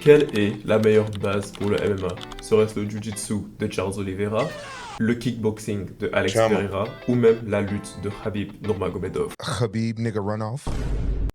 Quelle est la meilleure base pour le MMA? Serait-ce le Jiu-Jitsu de Charles Oliveira, le kickboxing de Alex Clairement. Pereira ou même la lutte de Khabib Nurmagomedov? Khabib nigga runoff.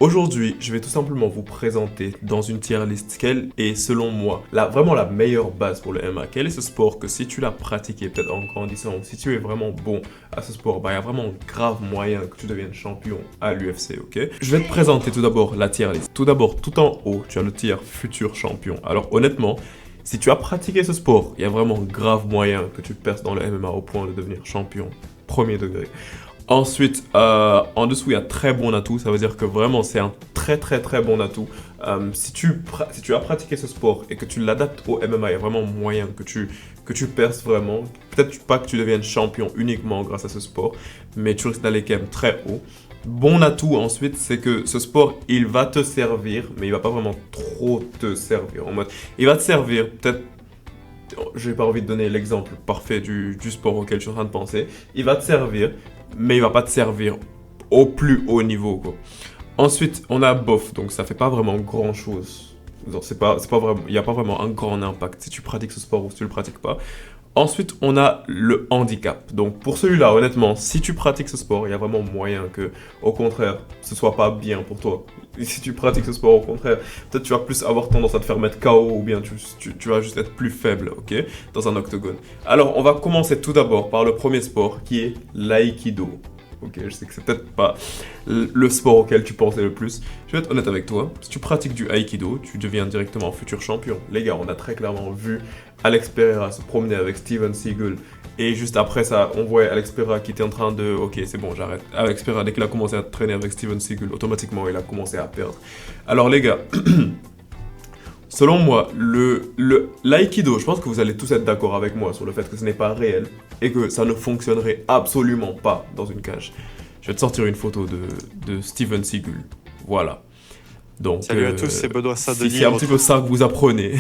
Aujourd'hui, je vais tout simplement vous présenter dans une tier list quelle est selon moi vraiment la meilleure base pour le MMA. Quel est ce sport que si tu l'as pratiqué peut-être en grandissant ou si tu es vraiment bon à ce sport, il y a vraiment grave moyen que tu deviennes champion à l'UFC, ok? Je vais te présenter tout d'abord la tier list. Tout d'abord, tout en haut, tu as le tier futur champion. Alors honnêtement, si tu as pratiqué ce sport, il y a vraiment grave moyen que tu perces dans le MMA au point de devenir champion premier degré. Ensuite, en dessous, il y a très bon atout. Ça veut dire que vraiment, c'est un très très très bon atout. Si tu as pratiqué ce sport et que tu l'adaptes au MMA, il y a vraiment moyen que tu perces vraiment. Peut-être pas que tu deviennes champion uniquement grâce à ce sport, mais tu risques d'aller quand même très haut. Bon atout ensuite, c'est que ce sport, il va te servir, mais il va pas vraiment trop te servir. En mode, il va te servir peut-être. J'ai pas envie de donner l'exemple parfait du sport auquel je suis en train de penser. Il va te servir, mais il va pas te servir au plus haut niveau, quoi. Ensuite, on a bof, donc ça fait pas vraiment grand chose. C'est pas vraiment, il n'y a pas vraiment un grand impact si tu pratiques ce sport ou si tu le pratiques pas. Ensuite, on a le handicap. Donc pour celui-là, honnêtement, si tu pratiques ce sport, il y a vraiment moyen que, au contraire, ce soit pas bien pour toi. Et si tu pratiques ce sport, au contraire, peut-être tu vas plus avoir tendance à te faire mettre KO ou bien tu vas juste être plus faible, ok, dans un octogone. Alors, on va commencer tout d'abord par le premier sport qui est l'aïkido. Ok, je sais que c'est peut-être pas le sport auquel tu pensais le plus. Je vais être honnête avec toi. Si tu pratiques du Aikido, tu deviens directement futur champion. Les gars, on a très clairement vu Alex Pereira se promener avec Steven Seagal. Et juste après ça, on voit Alex Pereira qui était en train de... Ok, c'est bon, j'arrête. Alex Pereira, dès qu'il a commencé à traîner avec Steven Seagal, automatiquement, il a commencé à perdre. Alors les gars... Selon moi, l'aïkido, je pense que vous allez tous être d'accord avec moi sur le fait que ce n'est pas réel et que ça ne fonctionnerait absolument pas dans une cage. Je vais te sortir une photo de Steven Seagal. Voilà. Donc, Salut à tous, c'est Benoît si Saint-Denis. c'est un petit peu ça que vous apprenez,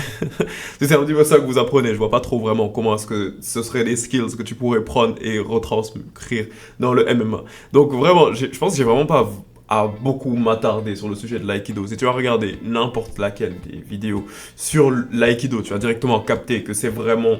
si c'est un petit peu ça que vous apprenez, je vois pas trop vraiment comment est-ce que ce seraient des skills que tu pourrais prendre et retranscrire dans le MMA. Donc vraiment, je pense que j'ai vraiment pas à beaucoup m'attarder sur le sujet de l'aïkido. Si tu vas regarder n'importe laquelle des vidéos sur l'aïkido, tu vas directement capter que c'est vraiment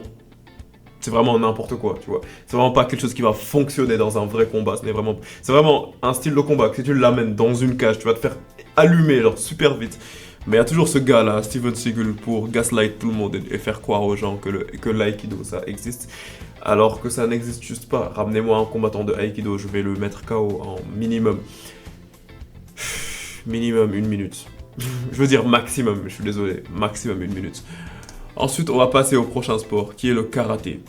n'importe quoi, tu vois. C'est vraiment pas quelque chose qui va fonctionner dans un vrai combat. C'est vraiment un style de combat que si tu l'amènes dans une cage, tu vas te faire allumer genre super vite. Mais il y a toujours ce gars-là, Steven Seagal, pour gaslight tout le monde et faire croire aux gens que l'aïkido, ça existe. Alors que ça n'existe juste pas. Ramenez-moi un combattant de aïkido, je vais le mettre KO en minimum 1 minute. Je veux dire maximum, je suis désolé, maximum 1 minute. Ensuite, on va passer au prochain sport, qui est le karaté.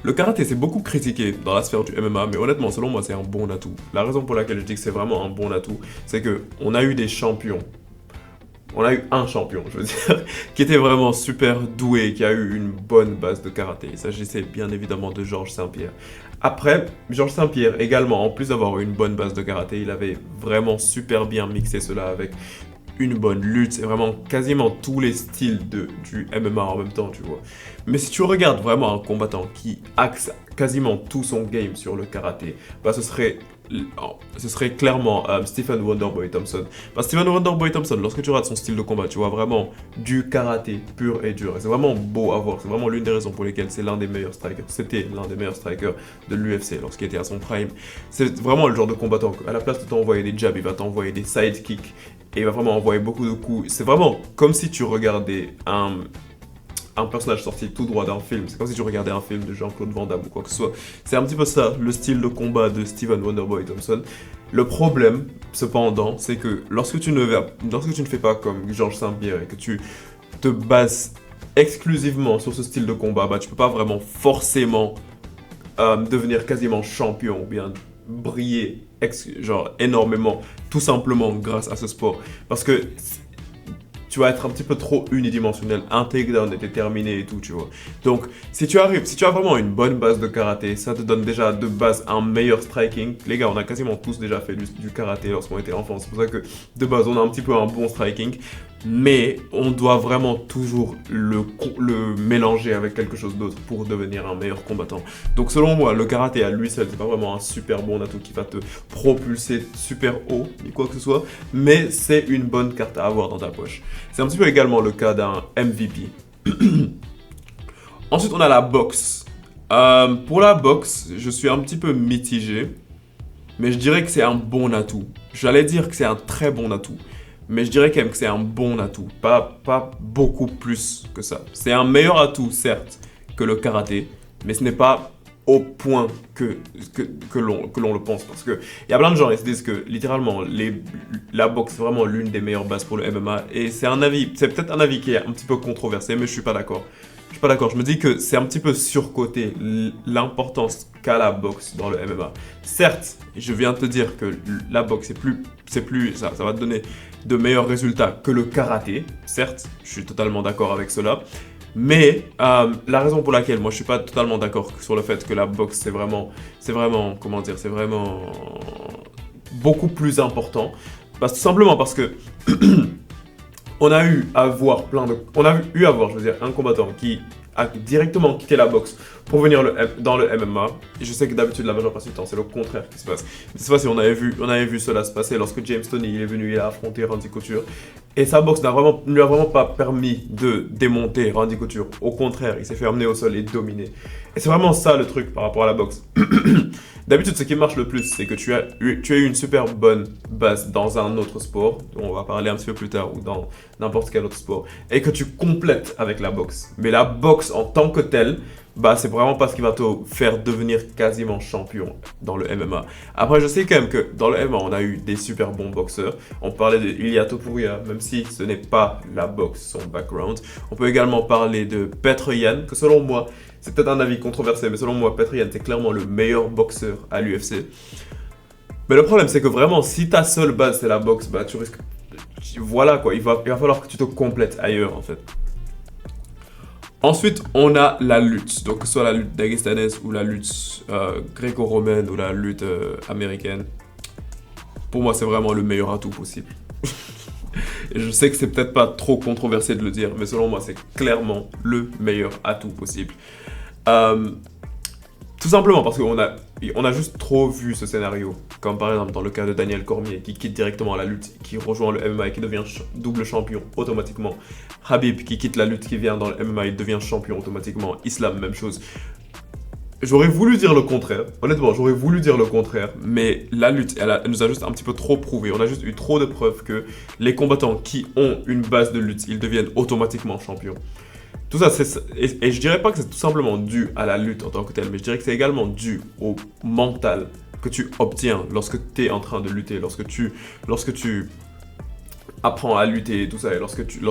Le karaté, c'est beaucoup critiqué dans la sphère du MMA, mais honnêtement, selon moi, c'est un bon atout. La raison pour laquelle je dis que c'est vraiment un bon atout, c'est que on a eu des champions. On a eu un champion, je veux dire, qui était vraiment super doué, qui a eu une bonne base de karaté. Il s'agissait bien évidemment de Georges Saint-Pierre. Après, Georges Saint-Pierre également, en plus d'avoir une bonne base de karaté, il avait vraiment super bien mixé cela avec une bonne lutte. C'est vraiment quasiment tous les styles du MMA en même temps, tu vois. Mais si tu regardes vraiment un combattant qui axe quasiment tout son game sur le karaté, ce serait clairement Stephen Wonderboy Thompson. Stephen Wonderboy Thompson, lorsque tu regardes son style de combat, tu vois vraiment du karaté pur et dur. Et c'est vraiment beau à voir. C'est vraiment l'une des raisons pour lesquelles c'est l'un des meilleurs strikers. C'était l'un des meilleurs strikers de l'UFC lorsqu'il était à son prime. C'est vraiment le genre de combattant qu'à la place de t'envoyer des jabs, il va t'envoyer des sidekicks. Et il va vraiment envoyer beaucoup de coups. C'est vraiment comme si tu regardais un personnage sorti tout droit d'un film. C'est comme si tu regardais un film de Jean-Claude Van Damme ou quoi que ce soit. C'est un petit peu ça, le style de combat de Stephen Wonderboy Thompson. Le problème, cependant, c'est que lorsque tu ne fais pas comme Georges Saint-Pierre et que tu te bases exclusivement sur ce style de combat, tu peux pas vraiment forcément devenir quasiment champion ou bien briller genre énormément, tout simplement grâce à ce sport. Parce que tu vas être un petit peu trop unidimensionnel, un takedown est déterminé et tout, tu vois. Donc, si tu as vraiment une bonne base de karaté, ça te donne déjà de base un meilleur striking. Les gars, on a quasiment tous déjà fait du karaté lorsqu'on était enfant, c'est pour ça que de base on a un petit peu un bon striking. mais on doit vraiment toujours le mélanger avec quelque chose d'autre pour devenir un meilleur combattant. Donc selon moi, le karaté à lui seul, c'est pas vraiment un super bon atout qui va te propulser super haut, ni quoi que ce soit, mais c'est une bonne carte à avoir dans ta poche. C'est un petit peu également le cas d'un MVP. Ensuite, on a la boxe. Pour la boxe, je suis un petit peu mitigé, mais je dirais que c'est un bon atout. J'allais dire que c'est un très bon atout. Mais je dirais quand même que c'est un bon atout, pas beaucoup plus que ça. C'est un meilleur atout, certes, que le karaté, mais ce n'est pas au point que l'on le pense. Parce qu'il y a plein de gens qui se disent que littéralement, la boxe est vraiment l'une des meilleures bases pour le MMA. Et c'est peut-être un avis qui est un petit peu controversé, mais je suis pas d'accord. Je suis pas d'accord, je me dis que c'est un petit peu surcoté l'importance qu'a la boxe dans le MMA. Certes, je viens de te dire que la boxe ça va te donner de meilleurs résultats que le karaté. Certes, je suis totalement d'accord avec cela. Mais la raison pour laquelle moi je suis pas totalement d'accord sur le fait que la boxe c'est vraiment beaucoup plus important. Tout simplement parce que on a eu à voir un combattant qui a directement quitté la boxe pour venir dans le MMA. Et je sais que d'habitude, la majeure partie du temps, c'est le contraire qui se passe. Mais cette fois-ci, on avait vu cela se passer lorsque James Toney il est venu, il a affronté Randy Couture. Et sa boxe ne lui a vraiment pas permis de démonter Randy Couture. Au contraire, il s'est fait emmener au sol et dominer. Et c'est vraiment ça le truc par rapport à la boxe. D'habitude, ce qui marche le plus, c'est que tu as eu une super bonne base dans un autre sport, dont on va parler un petit peu plus tard, ou dans n'importe quel autre sport, et que tu complètes avec la boxe. Mais la boxe en tant que telle, c'est vraiment pas ce qui va te faire devenir quasiment champion dans le MMA. Après, je sais quand même que dans le MMA, on a eu des super bons boxeurs. On parlait de Ilia Topuria, même si ce n'est pas la boxe, son background. On peut également parler de Petr Yan, que selon moi, c'est peut-être un avis controversé, mais selon moi, Petr Yan, c'est clairement le meilleur boxeur à l'UFC. Mais le problème, c'est que vraiment, si ta seule base, c'est la boxe, tu risques... Voilà quoi, il va falloir que tu te complètes ailleurs, en fait. Ensuite, on a la lutte. Donc, que ce soit la lutte dagestanaise ou la lutte gréco-romaine ou la lutte américaine. Pour moi, c'est vraiment le meilleur atout possible. Et je sais que c'est peut-être pas trop controversé de le dire, mais selon moi, c'est clairement le meilleur atout possible. Tout simplement parce qu'on a juste trop vu ce scénario. Comme par exemple dans le cas de Daniel Cormier qui quitte directement la lutte, qui rejoint le MMA et qui devient double champion automatiquement. Khabib qui quitte la lutte, qui vient dans le MMA et devient champion automatiquement. Islam, même chose. J'aurais voulu dire le contraire. Honnêtement, j'aurais voulu dire le contraire. Mais la lutte, elle nous a juste un petit peu trop prouvé. On a juste eu trop de preuves que les combattants qui ont une base de lutte, ils deviennent automatiquement champions. Tout ça, et je dirais pas que c'est tout simplement dû à la lutte en tant que telle, mais je dirais que c'est également dû au mental que tu obtiens lorsque tu es en train de lutter, lorsque tu apprends à lutter et tout ça, et lorsque tu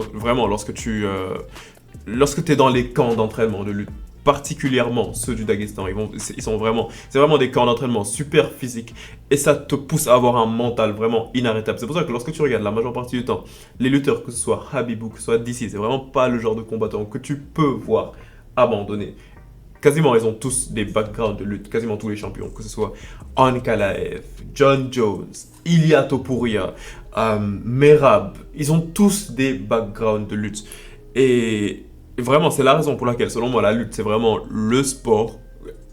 es dans les camps d'entraînement de lutte, particulièrement ceux du Daghestan, c'est vraiment des camps d'entraînement super physiques et ça te pousse à avoir un mental vraiment inarrêtable. C'est pour ça que lorsque tu regardes la majeure partie du temps, les lutteurs, que ce soit Khabib ou que ce soit DC, c'est vraiment pas le genre de combattant que tu peux voir abandonner. Quasiment, ils ont tous des backgrounds de lutte, quasiment tous les champions, que ce soit Ankalaev, John Jones, Ilia Topuria, Merab, ils ont tous des backgrounds de lutte. Et vraiment, c'est la raison pour laquelle, selon moi, la lutte, c'est vraiment le sport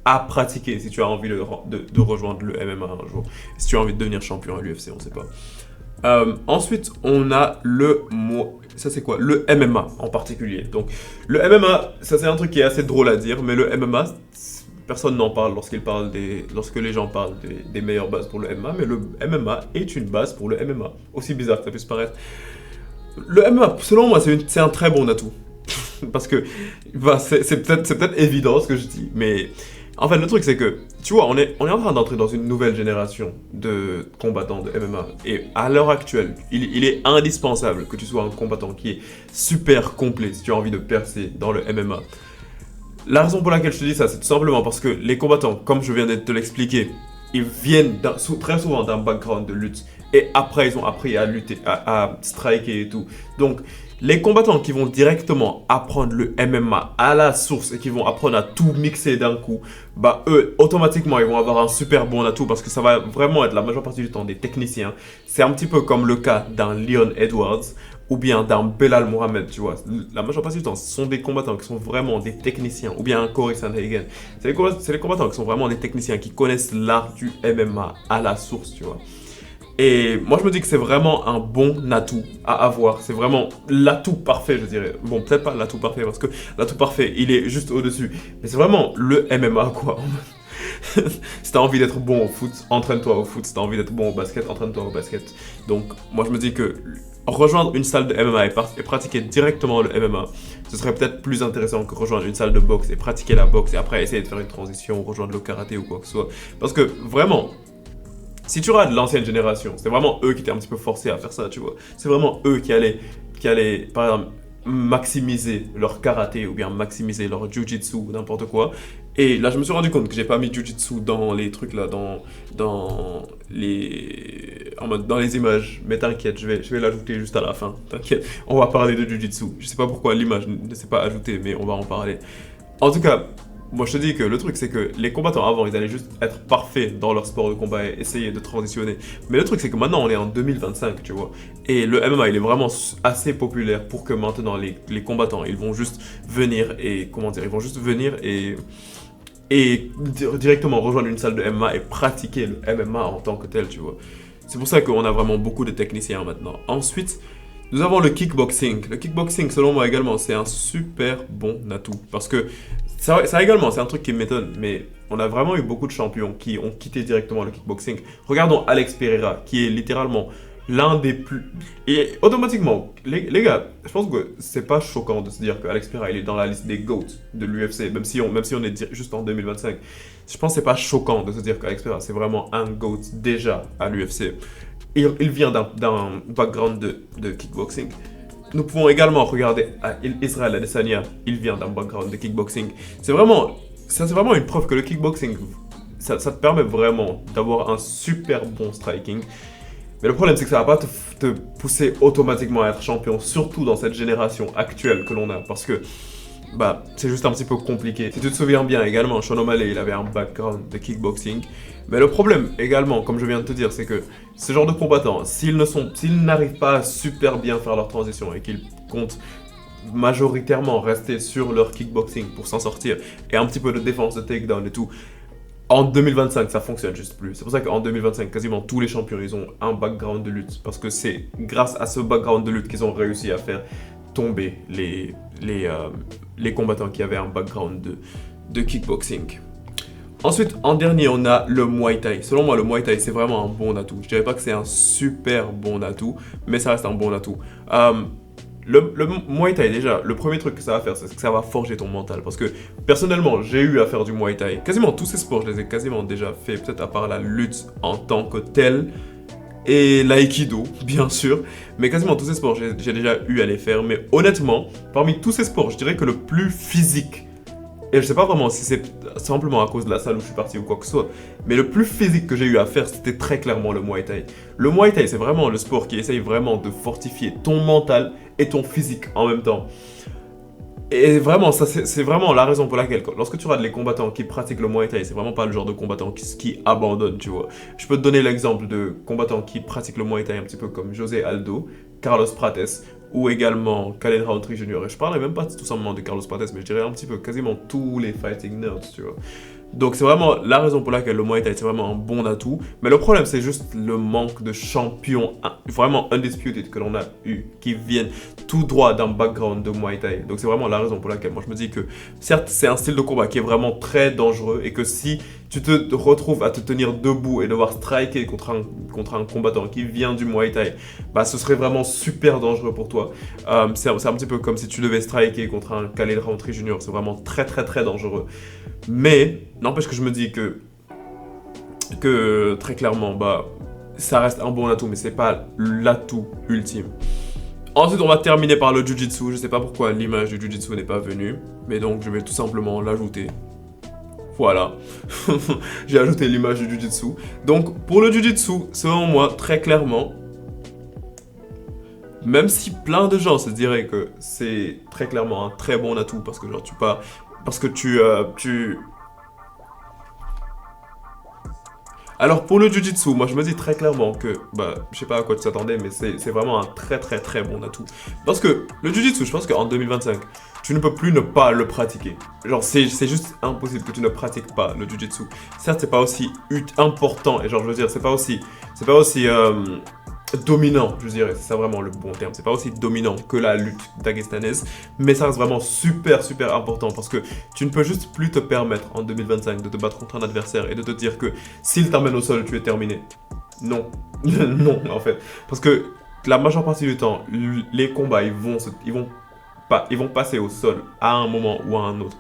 à pratiquer si tu as envie de rejoindre le MMA un jour. Si tu as envie de devenir champion à l'UFC, on ne sait pas. Ensuite, on a ça c'est quoi? Le MMA en particulier. Donc, le MMA, ça c'est un truc qui est assez drôle à dire, mais le MMA, personne n'en parle lorsque les gens parlent des meilleures bases pour le MMA, mais le MMA est une base pour le MMA. Aussi bizarre que ça puisse paraître. Le MMA, selon moi, c'est un très bon atout. Parce que c'est peut-être évident ce que je dis, mais en fait le truc c'est que tu vois on est en train d'entrer dans une nouvelle génération de combattants de MMA et à l'heure actuelle il est indispensable que tu sois un combattant qui est super complet si tu as envie de percer dans le MMA. La raison pour laquelle je te dis ça, c'est tout simplement parce que les combattants, comme je viens de te l'expliquer, ils viennent très souvent d'un background de lutte et après ils ont appris à lutter, à striker et tout. Donc les combattants qui vont directement apprendre le MMA à la source et qui vont apprendre à tout mixer d'un coup, eux, automatiquement, ils vont avoir un super bon atout parce que ça va vraiment être la majeure partie du temps des techniciens. C'est un petit peu comme le cas d'un Leon Edwards ou bien d'un Belal Mohamed, tu vois. La majeure partie du temps, ce sont des combattants qui sont vraiment des techniciens, ou bien un Corey Sandhagen. C'est les combattants qui sont vraiment des techniciens qui connaissent l'art du MMA à la source, tu vois. Et moi, je me dis que c'est vraiment un bon atout à avoir. C'est vraiment l'atout parfait, je dirais. Bon, peut-être pas l'atout parfait, parce que l'atout parfait, il est juste au-dessus. Mais c'est vraiment le MMA, quoi. Si t'as envie d'être bon au foot, entraîne-toi au foot. Si t'as envie d'être bon au basket, entraîne-toi au basket. Donc, moi, je me dis que rejoindre une salle de MMA et pratiquer directement le MMA, ce serait peut-être plus intéressant que rejoindre une salle de boxe et pratiquer la boxe et après essayer de faire une transition, rejoindre le karaté ou quoi que ce soit. Parce que vraiment, si tu regardes l'ancienne génération, c'était vraiment eux qui étaient un petit peu forcés à faire ça, tu vois. C'est vraiment eux qui allaient, par exemple, maximiser leur karaté ou bien maximiser leur jiu-jitsu ou n'importe quoi. Et là, je me suis rendu compte que j'ai pas mis jiu-jitsu dans les trucs là, dans les images. Mais t'inquiète, je vais l'ajouter juste à la fin. T'inquiète, on va parler de jiu-jitsu. Je sais pas pourquoi l'image ne s'est pas ajoutée, mais on va en parler. En tout cas, moi, je te dis que le truc, c'est que les combattants avant, ils allaient juste être parfaits dans leur sport de combat et essayer de transitionner. Mais le truc, c'est que maintenant, on est en 2025, tu vois. Et le MMA, il est vraiment assez populaire pour que maintenant, les combattants, ils vont juste venir et, comment dire, ils vont juste venir et directement rejoindre une salle de MMA et pratiquer le MMA en tant que tel, tu vois. C'est pour ça qu'on a vraiment beaucoup de techniciens maintenant. Ensuite, nous avons le kickboxing. Le kickboxing, selon moi également, c'est un super bon atout. Parce que ça également, c'est un truc qui m'étonne. Mais on a vraiment eu beaucoup de champions qui ont quitté directement le kickboxing. Regardons Alex Pereira, qui est littéralement l'un des plus... Et automatiquement, les gars, je pense que c'est pas choquant de se dire que Alex Pereira, il est dans la liste des GOAT de l'UFC, même si on est juste en 2025. Je pense que c'est pas choquant de se dire qu'Alex Pereira, c'est vraiment un GOAT déjà à l'UFC. Il vient d'un background de kickboxing. Nous pouvons également regarder Israël Adesanya. Il vient d'un background de kickboxing. C'est vraiment une preuve que le kickboxing, ça te permet vraiment d'avoir un super bon striking. Mais le problème, c'est que ça va pas te pousser automatiquement à être champion, surtout dans cette génération actuelle que l'on a. Parce que c'est juste un petit peu compliqué. Si tu te souviens bien également, Sean O'Malley, il avait un background de kickboxing. Mais le problème également, comme je viens de te dire, c'est que ce genre de combattants, s'ils n'arrivent pas à super bien faire leur transition et qu'ils comptent majoritairement rester sur leur kickboxing pour s'en sortir et un petit peu de défense de takedown et tout, en 2025, ça fonctionne juste plus. C'est pour ça qu'en 2025, quasiment tous les champions, ils ont un background de lutte. Parce que c'est grâce à ce background de lutte qu'ils ont réussi à faire tomber les combattants qui avaient un background de kickboxing. Ensuite, en dernier, on a le Muay Thai. Selon moi, le Muay Thai, c'est vraiment un bon atout. Je dirais pas que c'est un super bon atout, mais ça reste un bon atout. Le Muay Thai, déjà, le premier truc que ça va faire, c'est que ça va forger ton mental. Parce que, personnellement, j'ai eu à faire du Muay Thai. Quasiment tous ces sports, je les ai quasiment déjà fait, peut-être à part la lutte en tant que telle. Et l'aïkido, bien sûr. Mais quasiment tous ces sports, j'ai déjà eu à les faire. Mais honnêtement, parmi tous ces sports, je dirais que le plus physique, et je sais pas vraiment si c'est simplement à cause de la salle où je suis parti ou quoi que ce soit, mais le plus physique que j'ai eu à faire, c'était très clairement le Muay Thai. Le Muay Thai, c'est vraiment le sport qui essaye vraiment de fortifier ton mental et ton physique en même temps. Et vraiment, ça c'est vraiment la raison pour laquelle, lorsque tu regardes les combattants qui pratiquent le Muay Thai, c'est vraiment pas le genre de combattant qui abandonne, tu vois. Je peux te donner l'exemple de combattants qui pratiquent le Muay Thai un petit peu comme José Aldo, Carlos Prates, ou également Khaled Rountree Jr. Et je parlerai même pas tout simplement de Carlos Prates, mais je dirais un petit peu quasiment tous les fighting nerds, tu vois. Donc c'est vraiment la raison pour laquelle le Muay Thai c'est vraiment un bon atout. Mais le problème c'est juste le manque de champions vraiment undisputed que l'on a eu, qui viennent tout droit d'un background de Muay Thai. Donc c'est vraiment la raison pour laquelle moi je me dis que certes c'est un style de combat qui est vraiment très dangereux et que si tu te retrouves à te tenir debout et devoir striker contre un combattant qui vient du Muay Thai, ce serait vraiment super dangereux pour toi. C'est un petit peu comme si tu devais striker contre un Khaled Rountree Jr. C'est vraiment très très très dangereux. Mais n'empêche que je me dis que très clairement, ça reste un bon atout, mais c'est pas l'atout ultime. Ensuite, on va terminer par le Jiu-Jitsu. Je sais pas pourquoi l'image du Jiu-Jitsu n'est pas venue, mais donc je vais tout simplement l'ajouter. Voilà, j'ai ajouté l'image du Jiu-Jitsu. Donc pour le Jiu-Jitsu, selon moi, très clairement, même si plein de gens se diraient que c'est très clairement un très bon atout parce que Alors pour le Jiu-Jitsu, moi je me dis très clairement que, je sais pas à quoi tu t'attendais, mais c'est vraiment un très très très bon atout. Parce que le Jiu-Jitsu, je pense qu'en 2025, tu ne peux plus ne pas le pratiquer. Genre c'est juste impossible que tu ne pratiques pas le Jiu-Jitsu. Certes, c'est pas aussi important, et genre je veux dire, c'est pas aussi dominant, je dirais, c'est ça vraiment le bon terme. C'est pas aussi dominant que la lutte dagestanaise, mais ça reste vraiment super super important parce que tu ne peux juste plus te permettre en 2025 de te battre contre un adversaire et de te dire que s'il t'amène au sol, tu es terminé. Non, non en fait, parce que la majeure partie du temps, les combats ils vont passer au sol à un moment ou à un autre.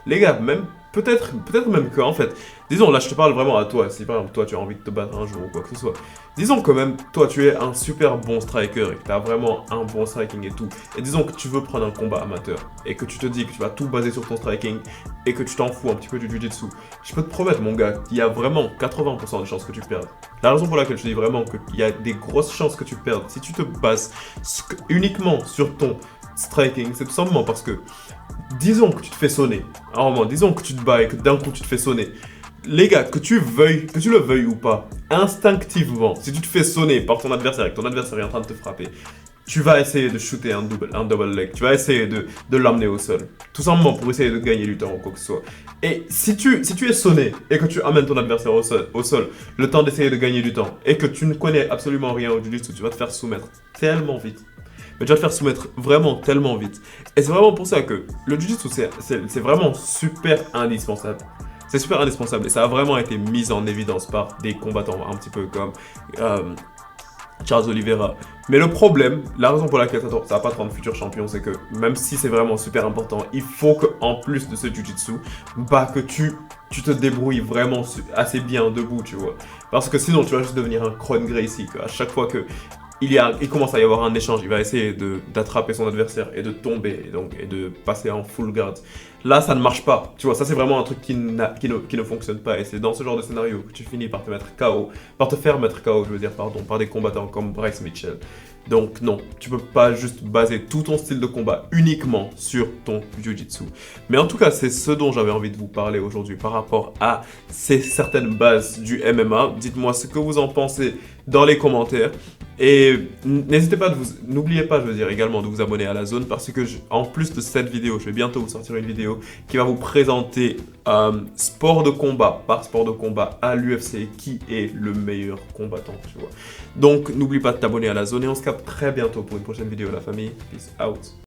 Les gars, même peut-être même que en fait, disons là je te parle vraiment à toi, si par exemple toi tu as envie de te battre un jour ou quoi que ce soit. Disons que même toi tu es un super bon striker et que tu as vraiment un bon striking et tout. Et disons que tu veux prendre un combat amateur et que tu te dis que tu vas tout baser sur ton striking et que tu t'en fous un petit peu du jiu-jitsu. Je peux te promettre mon gars qu'il y a vraiment 80% de chances que tu perdes. La raison pour laquelle je te dis vraiment qu'il y a des grosses chances que tu perdes si tu te bases uniquement sur ton striking, c'est tout simplement parce que disons que tu te fais sonner, à un moment, disons que tu te bats et que d'un coup tu te fais sonner. Les gars, que tu le veuilles ou pas, instinctivement, si tu te fais sonner par ton adversaire et que ton adversaire est en train de te frapper, tu vas essayer de shooter un double leg, tu vas essayer de l'amener au sol. Tout simplement pour essayer de gagner du temps ou quoi que ce soit. Et si tu es sonné et que tu amènes ton adversaire au sol, le temps d'essayer de gagner du temps, et que tu ne connais absolument rien au jiu-jitsu, tu vas te faire soumettre tellement vite. Mais tu vas te faire soumettre vraiment tellement vite. Et c'est vraiment pour ça que le jiu-jitsu, c'est vraiment super indispensable. C'est super indispensable et ça a vraiment été mis en évidence par des combattants un petit peu comme Charles Oliveira. Mais le problème, la raison pour laquelle ça va pas te rendre futur champion, c'est que même si c'est vraiment super important, il faut qu'en plus de ce jiu-jitsu, que tu te débrouilles vraiment assez bien debout, tu vois. Parce que sinon, tu vas juste devenir un Kron Gracie, quoi. À chaque fois que il commence à y avoir un échange, il va essayer d'attraper son adversaire et de tomber et de passer en full guard. Là, ça ne marche pas. Tu vois, ça c'est vraiment un truc qui ne fonctionne pas. Et c'est dans ce genre de scénario que tu finis par te mettre KO, par te faire mettre KO, je veux dire, pardon, par des combattants comme Bryce Mitchell. Donc non, tu peux pas juste baser tout ton style de combat uniquement sur ton jiu-jitsu. Mais en tout cas, c'est ce dont j'avais envie de vous parler aujourd'hui par rapport à ces certaines bases du MMA. Dites-moi ce que vous en pensez dans les commentaires. Et n'oubliez pas, je veux dire, également de vous abonner à la zone parce que, en plus de cette vidéo, je vais bientôt vous sortir une vidéo qui va vous présenter sport de combat par sport de combat à l'UFC qui est le meilleur combattant, tu vois. Donc, n'oublie pas de t'abonner à la zone et on se capte très bientôt pour une prochaine vidéo, la famille. Peace out.